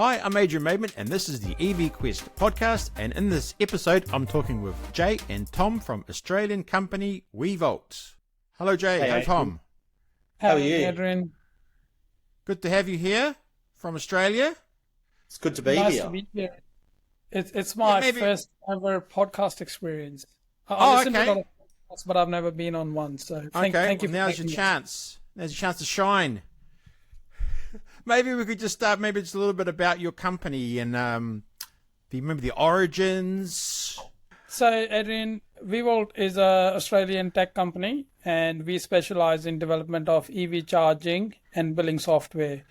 Hi, I'm Adrian Maidment, and this is the EV Quest podcast. And in this episode, I'm talking with Jay and Tom from Australian company Wevolt. Hello, Jay. Hey, Tom. How are you? Adrian. Good to have you here from Australia. It's good to be Nice here. to be here. It's my maybe- first ever podcast experience. I listen to a okay. lot of podcasts, but I've never been on one. So thank you. Well, for now's your taking me. chance. Now's your chance to shine. Maybe we could just start maybe just a little bit about your company and maybe the origins. So Adrian, Wevolt is a Australian tech company, and we specialize in development of EV charging and billing software.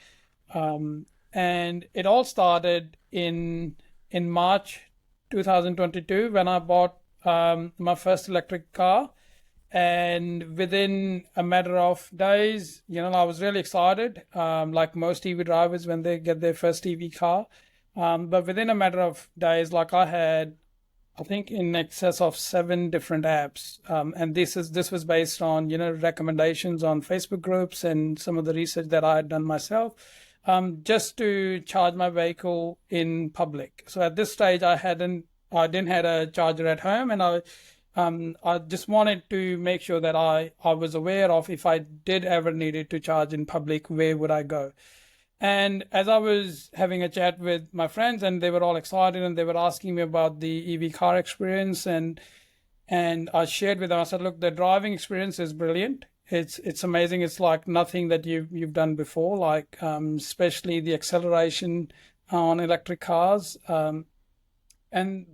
And it all started in March 2022 when I bought my first electric car. And within a matter of days, I was really excited, like most EV drivers when they get their first EV car. But within a matter of days, I had, I think, in excess of 7 different apps. And this was based on, recommendations on Facebook groups and some of the research that I had done myself, just to charge my vehicle in public. So at this stage, I didn't have a charger at home, and I just wanted to make sure that I was aware of if I did ever needed to charge in public, where would I go? And as I was having a chat with my friends, and they were all excited, and they were asking me about the EV car experience, and I shared with them. I said, look, the driving experience is brilliant. It's amazing. It's like nothing that you've done before, especially the acceleration on electric cars.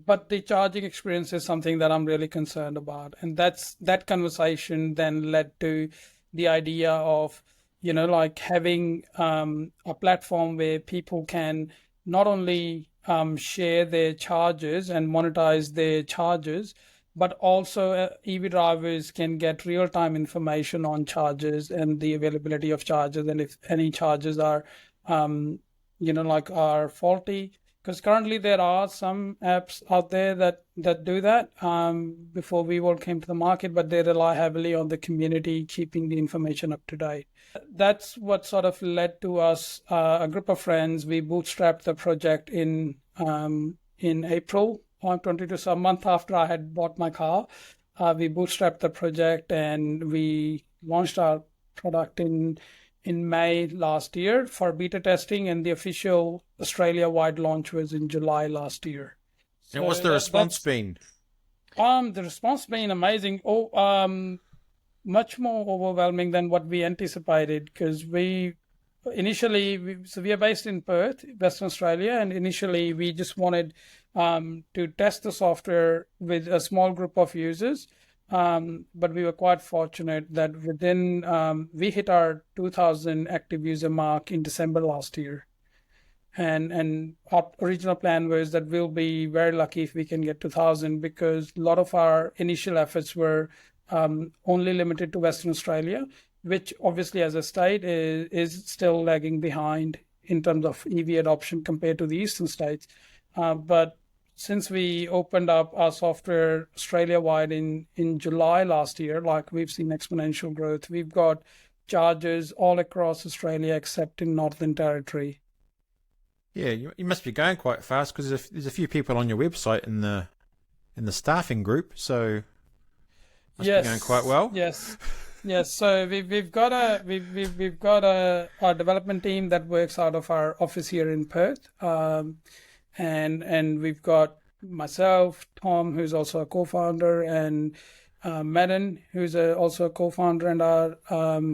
But the charging experience is something that I'm really concerned about. And that conversation then led to the idea of, having a platform where people can not only share their charges and monetize their charges, but also EV drivers can get real-time information on charges and the availability of charges, and if any charges are, are faulty. Because currently there are some apps out there that do that before Wevolt came to the market, but they rely heavily on the community keeping the information up to date. That's what sort of led to us, a group of friends. We bootstrapped the project in April 2022, so a month after I had bought my car. We bootstrapped the project and we launched our product in May last year for beta testing, and the official Australia-wide launch was in July last year. And what's the response been? The response been amazing. Much more overwhelming than what we anticipated, because we are based in Perth, Western Australia, and initially we just wanted to test the software with a small group of users. But we were quite fortunate that we hit our 2,000 active user mark in December last year. And our original plan was that we'll be very lucky if we can get 2,000, because a lot of our initial efforts were only limited to Western Australia, which obviously as a state is still lagging behind in terms of EV adoption compared to the eastern states. But since we opened up our software Australia-wide in July last year, we've seen exponential growth. We've got chargers all across Australia except in Northern Territory. Yeah, you must be going quite fast, because there's a few people on your website in the staffing group, so must be going quite well. Yes. So we've got our development team that works out of our office here in Perth. And we've got myself, Tom, who's also a co-founder, and Madden, who's also a co-founder and our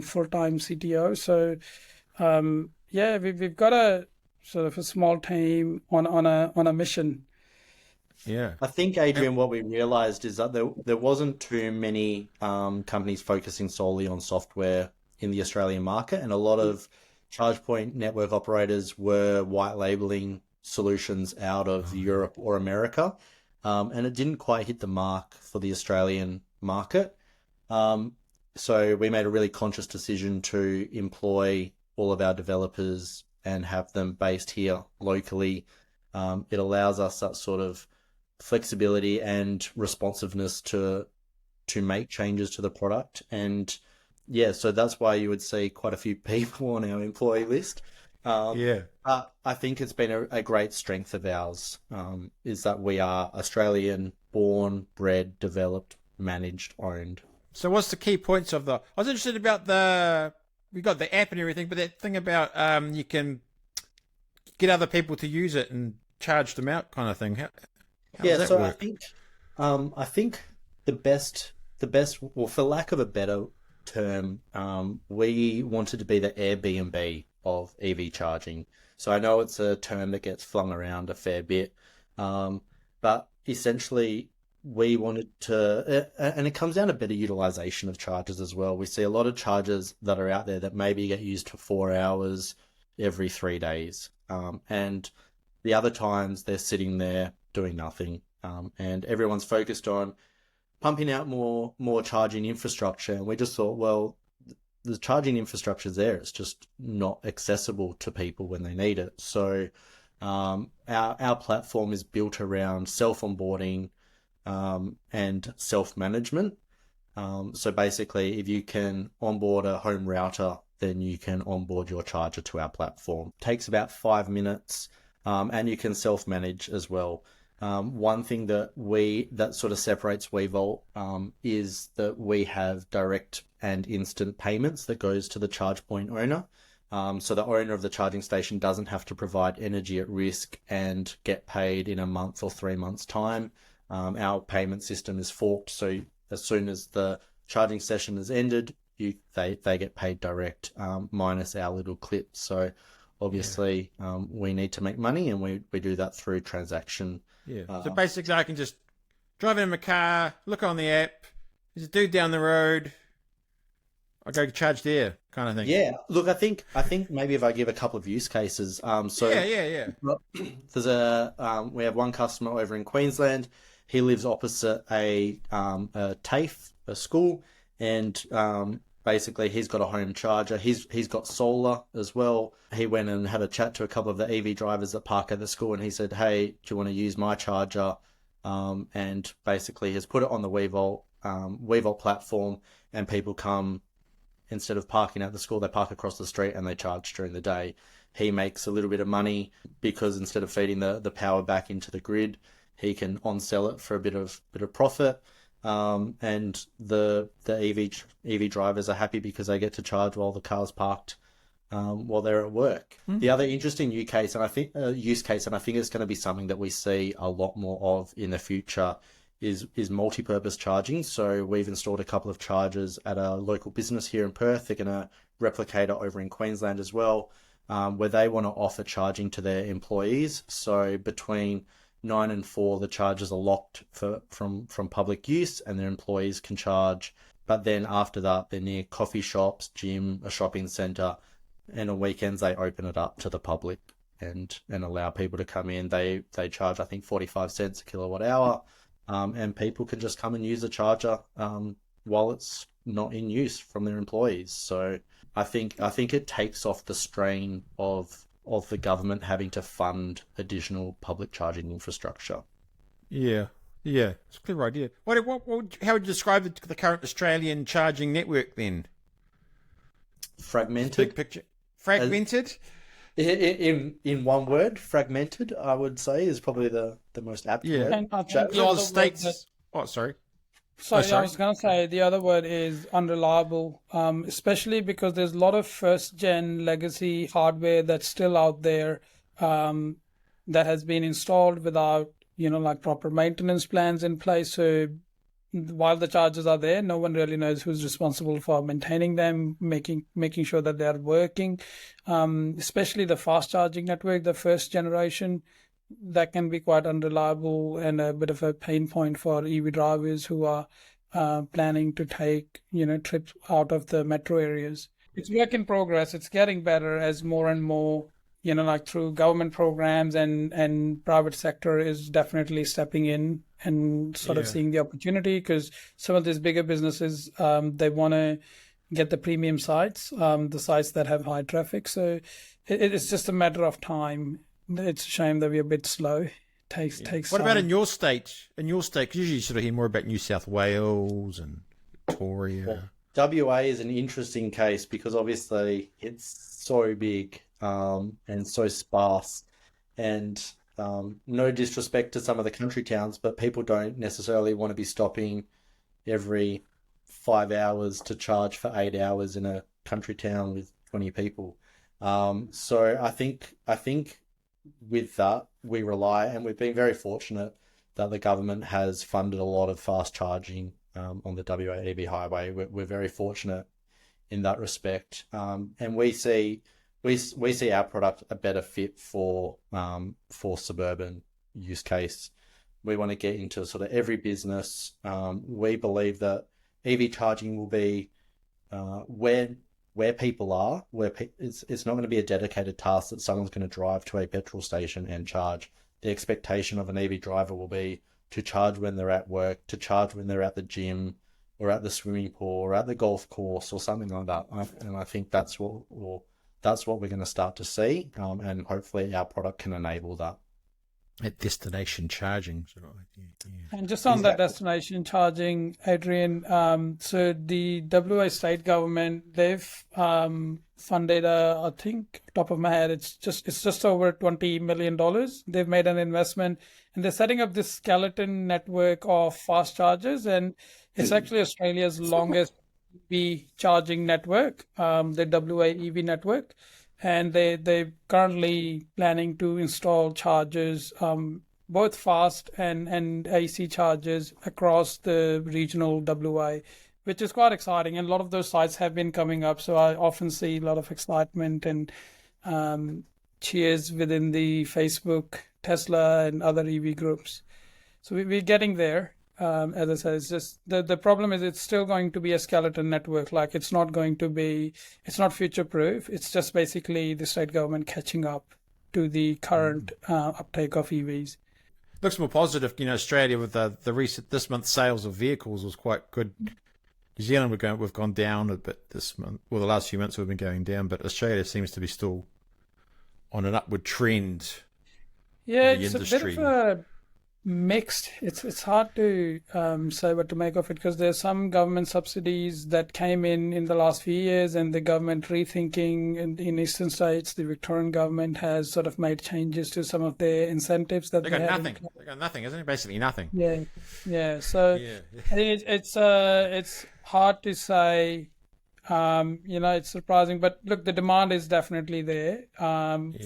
full-time CTO. So we've got a sort of a small team on a mission. Yeah, I think, Adrian, what we realized is that there wasn't too many companies focusing solely on software in the Australian market, and a lot of charge point network operators were white labeling solutions out of Europe or America, and it didn't quite hit the mark for the Australian market. So we made a really conscious decision to employ all of our developers and have them based here locally. It allows us that sort of flexibility and responsiveness to make changes to the product. And yeah, so that's why you would see quite a few people on our employee list. Yeah. I think it's been a great strength of ours, is that we are Australian, born, bred, developed, managed, owned. So what's the key points of the... I was interested about we got the app and everything, but that thing about you can get other people to use it and charge them out kind of thing. How does that work? I think the best, well, for lack of a better term, we wanted to be the Airbnb of EV charging. So I know it's a term that gets flung around a fair bit, but essentially we wanted to, and it comes down to better utilization of chargers as well. We see a lot of chargers that are out there that maybe get used for 4 hours every 3 days, and the other times they're sitting there doing nothing, and everyone's focused on pumping out more charging infrastructure. And we just thought, well, the charging infrastructure is there. It's just not accessible to people when they need it. So our platform is built around self-onboarding and self-management. So basically, if you can onboard a home router, then you can onboard your charger to our platform. It takes about 5 minutes, and you can self-manage as well. One thing that sort of separates Wevolt is that we have direct and instant payments that goes to the charge point owner. So the owner of the charging station doesn't have to provide energy at risk and get paid in a month or 3 months' time. Our payment system is forked, so as soon as the charging session is ended, they get paid direct, minus our little clip. So obviously, we need to make money, and we do that through transaction. Yeah. So basically, I can just drive in my car, look on the app. There's a dude down the road. I go charge there, kind of thing. Yeah. Look, I think maybe if I give a couple of use cases. Yeah. There's we have one customer over in Queensland. He lives opposite a TAFE, a school, and basically he's got a home charger. He's got solar as well. He went and had a chat to a couple of the EV drivers that park at the school, and he said, "Hey, do you want to use my charger?" And basically has put it on the Wevolt platform, and people come, instead of parking at the school, they park across the street and they charge during the day. He makes a little bit of money because instead of feeding the power back into the grid, he can on-sell it for a bit of profit. And the EV drivers are happy because they get to charge while the car's parked while they're at work. The other interesting use case, and I think it's going to be something that we see a lot more of in the future, is multi-purpose charging. So we've installed a couple of chargers at a local business here in Perth. They're going to replicate it over in Queensland as well, where they want to offer charging to their employees. So between 9 and 4, the chargers are locked from public use, and their employees can charge. But then after that, they're near coffee shops, gym, a shopping centre, and on weekends they open it up to the public and allow people to come in. They charge, I think, 45 cents a kilowatt hour, and people can just come and use the charger while it's not in use from their employees. So I think it takes off the strain of the government having to fund additional public charging infrastructure. Yeah, it's a clear idea. How would you describe the current Australian charging network then? Fragmented. Big picture. Fragmented? In one word, fragmented, I would say, is probably the most apt word. And I think All the states... Oh, sorry. Sorry, I was going to say the other word is unreliable, especially because there's a lot of first-gen legacy hardware that's still out there that has been installed without, proper maintenance plans in place. So while the chargers are there, no one really knows who's responsible for maintaining them, making sure that they are working, especially the fast charging network, the first generation. That can be quite unreliable and a bit of a pain point for EV drivers who are planning to take, trips out of the metro areas. It's work in progress. It's getting better as more and more, through government programs and private sector is definitely stepping in and sort of seeing the opportunity, because some of these bigger businesses, they want to get the premium sites, the sites that have high traffic. So it's just a matter of time. It's a shame that we're a bit slow. Takes What time. about in your state? Because usually you sort of hear more about New South Wales and Victoria. Well, WA is an interesting case because obviously it's so big. and so sparse. And no disrespect to some of the country towns, but people don't necessarily want to be stopping every 5 hours to charge for 8 hours in a country town with 20 people. So I think with that we rely, and we've been very fortunate that the government has funded a lot of fast charging on the WA EV highway. We're very fortunate in that respect, and we see our product a better fit for suburban use case. We want to get into sort of every business. We believe that EV charging will be where people are, it's not going to be a dedicated task that someone's going to drive to a petrol station and charge. The expectation of an EV driver will be to charge when they're at work, to charge when they're at the gym or at the swimming pool or at the golf course or something like that. And I think that's what we're going to start to see, and hopefully our product can enable that. At destination charging, sort of. Yeah. And just on that destination charging, Adrian, so the WA state government, they've funded, I think, top of my head, it's just over $20 million. They've made an investment, and they're setting up this skeleton network of fast chargers, and it's actually Australia's longest EV charging network, the WA EV network. And they're currently planning to install chargers, both fast and AC chargers across the regional WA, which is quite exciting. And a lot of those sites have been coming up. So I often see a lot of excitement and cheers within the Facebook, Tesla, and other EV groups. So we're getting there. As I said, it's just the problem is it's still going to be a skeleton network. Like it's not future proof. It's just basically the state government catching up to the current uptake of EVs. Looks more positive. Australia with the recent this month's sales of vehicles was quite good. New Zealand we've gone down a bit this month. Well, the last few months we've been going down, but Australia seems to be still on an upward trend. Yeah, it's a bit of a mixed. It's hard to say what to make of it, because there's some government subsidies that came in the last few years, and the government rethinking in eastern states. The Victorian government has sort of made changes to some of their incentives that they got nothing. They got nothing, isn't it? Basically nothing. Yeah. So I think it's hard to say. It's surprising, but look, the demand is definitely there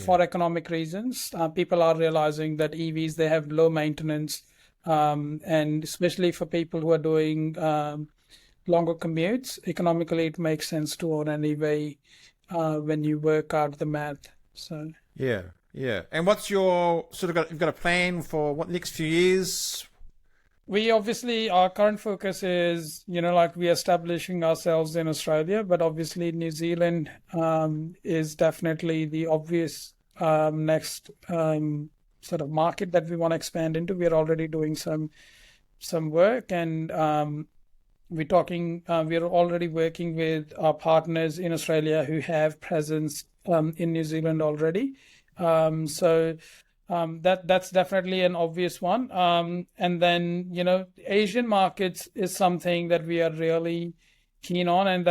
for economic reasons. People are realizing that EVs, they have low maintenance, and especially for people who are doing longer commutes, economically it makes sense to own an EV when you work out the math. So yeah. And what's your you've got a plan for what next few years? We obviously, our current focus is, we're establishing ourselves in Australia, but obviously New Zealand is definitely the obvious next sort of market that we want to expand into. We're already doing some work, and we're already working with our partners in Australia who have presence in New Zealand already. That's definitely an obvious one. And then, Asian markets is something that we are really keen on, and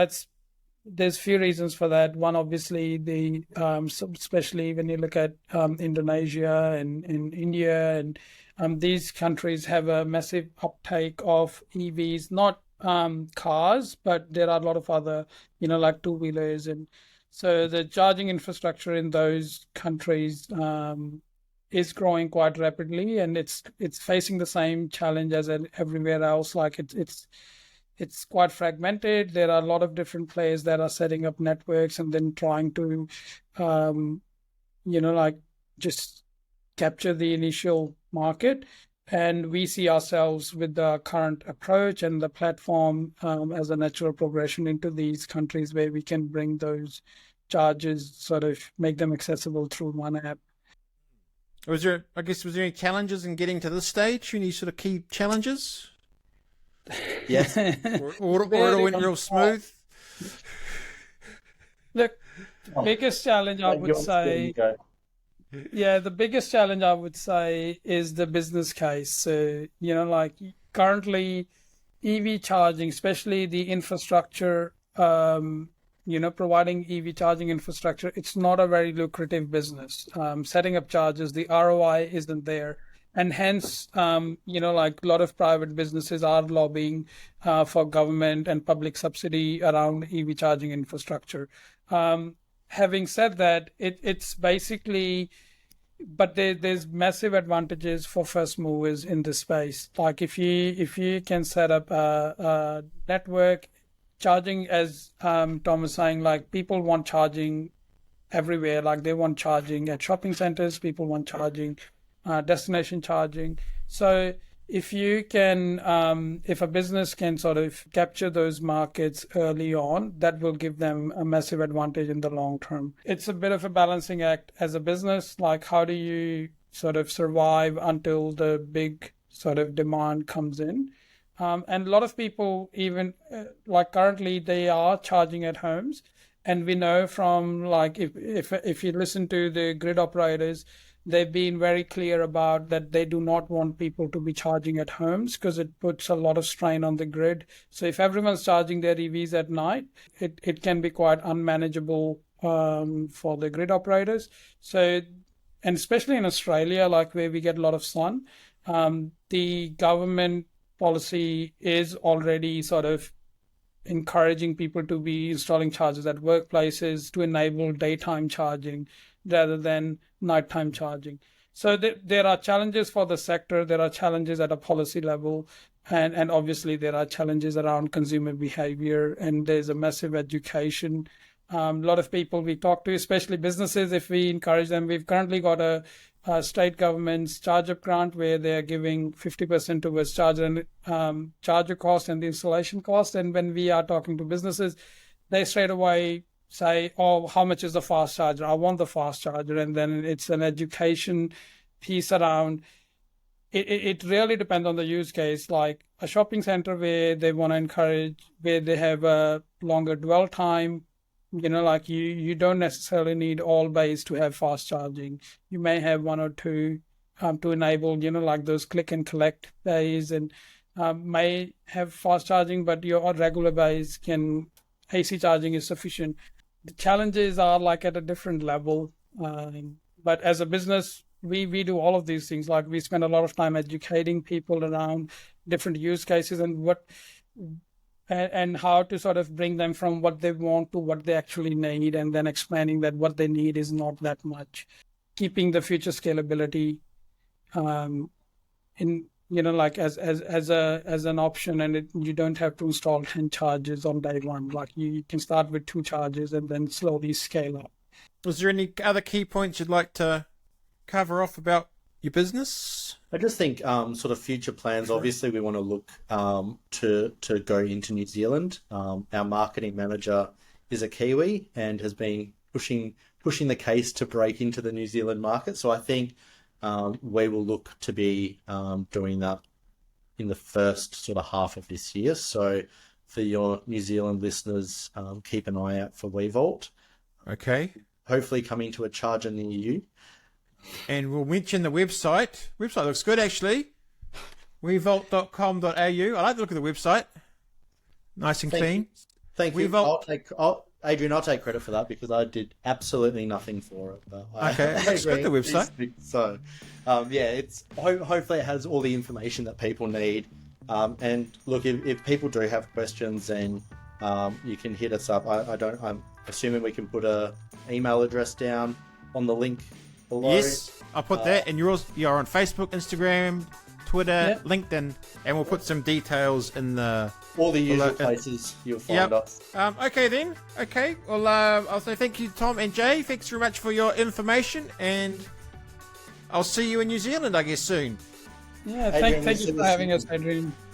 there's few reasons for that. One, obviously, especially when you look at Indonesia and India, and these countries have a massive uptake of EVs, not cars, but there are a lot of other, like two-wheelers. And so the charging infrastructure in those countries is growing quite rapidly, and it's facing the same challenge as everywhere else. Like it's quite fragmented. There are a lot of different players that are setting up networks and then trying to, just capture the initial market. And we see ourselves with the current approach and the platform as a natural progression into these countries where we can bring those charges, sort of make them accessible through one app. Was there any challenges in getting to this stage? Any sort of key challenges? Yes. or it all went real smooth? Look, the biggest challenge I would say... Yeah, the biggest challenge I would say is the business case. So, currently EV charging, especially the infrastructure providing EV charging infrastructure, it's not a very lucrative business. Setting up chargers, the ROI isn't there. And hence, like a lot of private businesses are lobbying for government and public subsidy around EV charging infrastructure. Having said that, it's basically, but there's massive advantages for first movers in this space. Like if you can set up a network charging, as Tom was saying, like people want charging everywhere. Like they want charging at shopping centers, people want charging, destination charging. So if you can, if a business can sort of capture those markets early on, that will give them a massive advantage in the long term. It's a bit of a balancing act as a business. Like how do you sort of survive until the big sort of demand comes in? And a lot of people, even like currently, they are charging at homes. And we know from like if you listen to the grid operators, they've been very clear about that they do not want people to be charging at homes because it puts a lot of strain on the grid. So if everyone's charging their EVs at night, it can be quite unmanageable for the grid operators. So, and especially in Australia, like where we get a lot of sun, the government policy is already sort of encouraging people to be installing chargers at workplaces to enable daytime charging rather than nighttime charging. So there are challenges for the sector, there are challenges at a policy level, and obviously there are challenges around consumer behavior, and there's a massive education. A lot of people we talk to, especially businesses, if we encourage them, we've currently got a state government's charge-up grant where they're giving 50% towards charger cost and the installation cost. And when we are talking to businesses, they straight away say, oh, how much is the fast charger? I want the fast charger. And then it's an education piece around. It really depends on the use case. Like a shopping center where they want to encourage, where they have a longer dwell time, like you don't necessarily need all bays to have fast charging. You may have one or two to enable, like those click and collect bays, and may have fast charging, but your regular bays can, AC charging is sufficient. The challenges are like at a different level. But as a business, we do all of these things. Like we spend a lot of time educating people around different use cases and how to sort of bring them from what they want to what they actually need, and then explaining that what they need is not that much, keeping the future scalability in like as an option, and you don't have to install 10 chargers on day one. Like you can start with 2 chargers and then slowly scale up. Was there any other key points you'd like to cover off about your business? I just think sort of future plans. Obviously, we want to look to go into New Zealand. Our marketing manager is a Kiwi and has been pushing the case to break into the New Zealand market. So I think we will look to be doing that in the first sort of half of this year. So for your New Zealand listeners, keep an eye out for Wevolt. Okay. Hopefully coming to a charger near you. And we'll mention the website. Website looks good, actually. Wevolt.com.au. I like the look of the website. Nice and clean. Thank you. Wevolt. Adrian, I'll take credit for that because I did absolutely nothing for it. But okay, looks good, the website. So, hopefully it has all the information that people need. And look, if people do have questions, then you can hit us up. I'm assuming we can put a email address down on the link below. Yes, I'll put that. And you're on Facebook, Instagram, Twitter, LinkedIn, and we'll put some details in all the usual places you'll find us. Okay then. Okay. Well, I'll say thank you, Tom and Jay. Thanks very much for your information, and I'll see you in New Zealand, I guess, soon. Yeah, thank you for having us, Adrian.